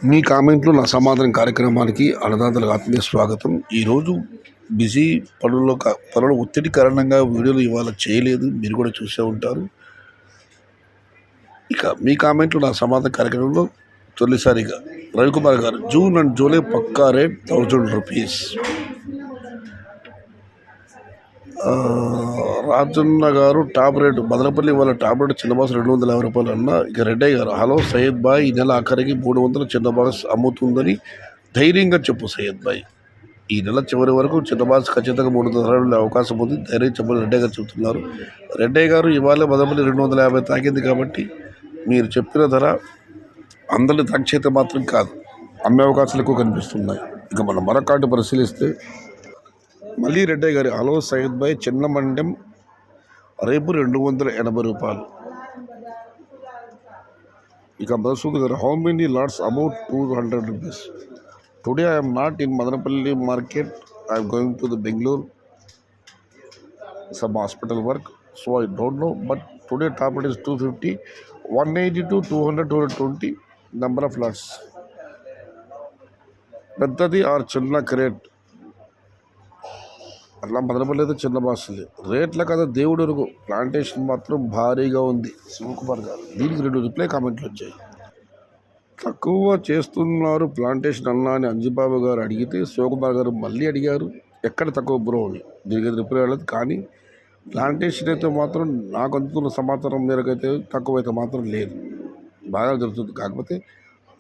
మీ కామెంట్లు నా సమాధానం కార్యక్రమానికి అన్నదాతలకు ఆత్మీయ స్వాగతం. ఈరోజు బిజీ పనుల ఒత్తిడి కారణంగా వీడియోలు ఇవాళ చేయలేదు, మీరు కూడా చూసే ఉంటారు. ఇక మీ కామెంట్లు నా సమాధాన కార్యక్రమంలో తొలిసారిగా రవికుమార్ గారు, జూన్ అండ్ జూలై పక్కా రేట్ 1000 రూపీస్. రాజన్న గారు టాప్ రేటు మదనపల్లి వాళ్ళ టాప్ రేటు చిన్న బాక్స్ 250 రూపాయలు అన్న. ఇక రెడ్డయ్య గారు, హలో సయ్యద్ బాయ్, ఈ నెల ఆఖరికి 300 చిన్న బాక్స్ అమ్ముతుందని ధైర్యంగా చెప్పు సయ్యద్ బాయ్. ఈ నెల చివరి వరకు చిన్న బాక్స్ ఖచ్చితంగా 300 అవకాశం ఉంది, ధైర్యం చెప్పని రెడ్డయ్య గారు చెబుతున్నారు. రెడ్డయ్య గారు, ఇవాళ మదనపల్లి 250 తాకింది కాబట్టి మీరు చెప్పిన ధర అందరిని తాక్షేత మాత్రం కాదు, అమ్మే అవకాశాలు ఎక్కువ కనిపిస్తున్నాయి. ఇక మనం మరొకటి పరిశీలిస్తే మళ్ళీ రెడ్డయ్య గారి, హలో సయ్యద్ బాయ్, చిన్న మండెం రేపు 280 రూపాయలు. ఇక మధుసూదన్ గారు, how many LADS about 200 rupees. Today I'm not in Madanapalle market, I'm going to the Bengaluru some hospital work, so I don't know, but today top rate is 250, 180 to 200, 220 number of lots. పెద్దది are చిన్న crate అట్లా మదనపల్లి అయితే చిన్న బాసులు రేట్ల కదా దేవుడు ఎరుగు. Plantation మాత్రం భారీగా ఉంది. శివకుమార్ గారు, దీనికి 2 రిప్లై కామెంట్లు వచ్చాయి. తక్కువ చేస్తున్నారు ప్లాంటేషన్ అన్నా అని అంజిబాబు గారు అడిగితే శివకుమార్ గారు మళ్ళీ అడిగారు, ఎక్కడ తక్కువ బ్రో అని. దీనికి రిప్లై అవ్వలేదు. కానీ ప్లాంటేషన్ అయితే మాత్రం నాకు అందుతున్న సమాచారం మేరకు అయితే తక్కువ అయితే మాత్రం లేదు, బాగా జరుగుతుంది. కాకపోతే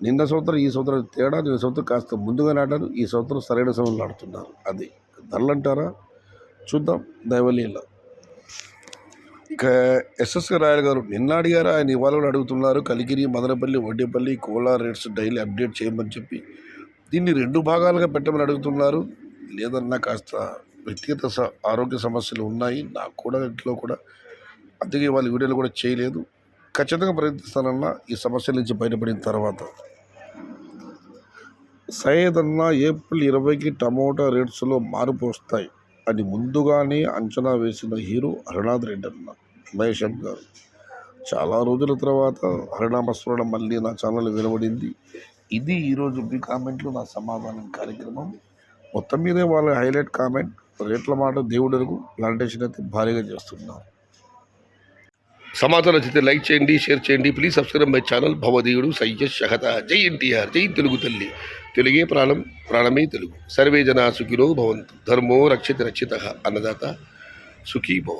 నిన్న సంవత్సరం ఈ సంవత్సరం తేడా, నిన్న సంవత్సరం కాస్త ముందుగా నాటారు, ఈ సంవత్సరం సరైన సమయంలో నాటుతున్నారు. అది ధరలు అంటారా, చూద్దాం దైవలీల. ఇక ఎస్ఎస్ రాయల్ గారు, నిన్న అడిగారు, ఆయన ఇవాళ కూడా అడుగుతున్నారు. Kaligiri, Madanapalle, Vaddepalli, Kolar rates daily update చేయమని చెప్పి దీన్ని 2 భాగాలుగా పెట్టమని అడుగుతున్నారు. లేదన్నా కాస్త వ్యక్తిగత ఆరోగ్య సమస్యలు ఉన్నాయి నాకు కూడా, ఇంట్లో కూడా, అందుకే వాళ్ళ వీడియోలు కూడా చేయలేదు. ఖచ్చితంగా ప్రయత్నిస్తానన్నా ఈ సమస్యల నుంచి బయటపడిన తర్వాత. సయ్యద్ అన్న, ఏప్రిల్ 20కి టమోటా రేట్స్లో మార్పు వస్తాయి అని ముందుగానే అంచనా వేసిన హీరో హరినాథ్ రెడ్డి అన్న. మహేష్ గారు, చాలా రోజుల తర్వాత హరినామస్మరణ మళ్ళీ నా ఛానల్ వినబడింది. ఇది ఈరోజు మీ కామెంట్లు నా సమాధానం కార్యక్రమం. మొత్తం మీదే వాళ్ళ హైలైట్ కామెంట్, రేట్ల మాట దేవుడెరుగు, ప్లాంటేషన్ అయితే భారీగా చేస్తున్నారు. సమాచారం నచ్చితే లైక్ చేయండి, షేర్ చేయండి. Please subscribe my channel. భవదీయుడు సయ్యద్ షహత. జై ఎన్టీఆర్, జై తెలుగు తల్లి. తెలుగే ప్రాణం, ప్రాణమే తెలుగు. సర్వే జనా సుఖినో భవంతు. ధర్మో రక్షిత రక్షిత. అన్నదాత సుఖీ భవ.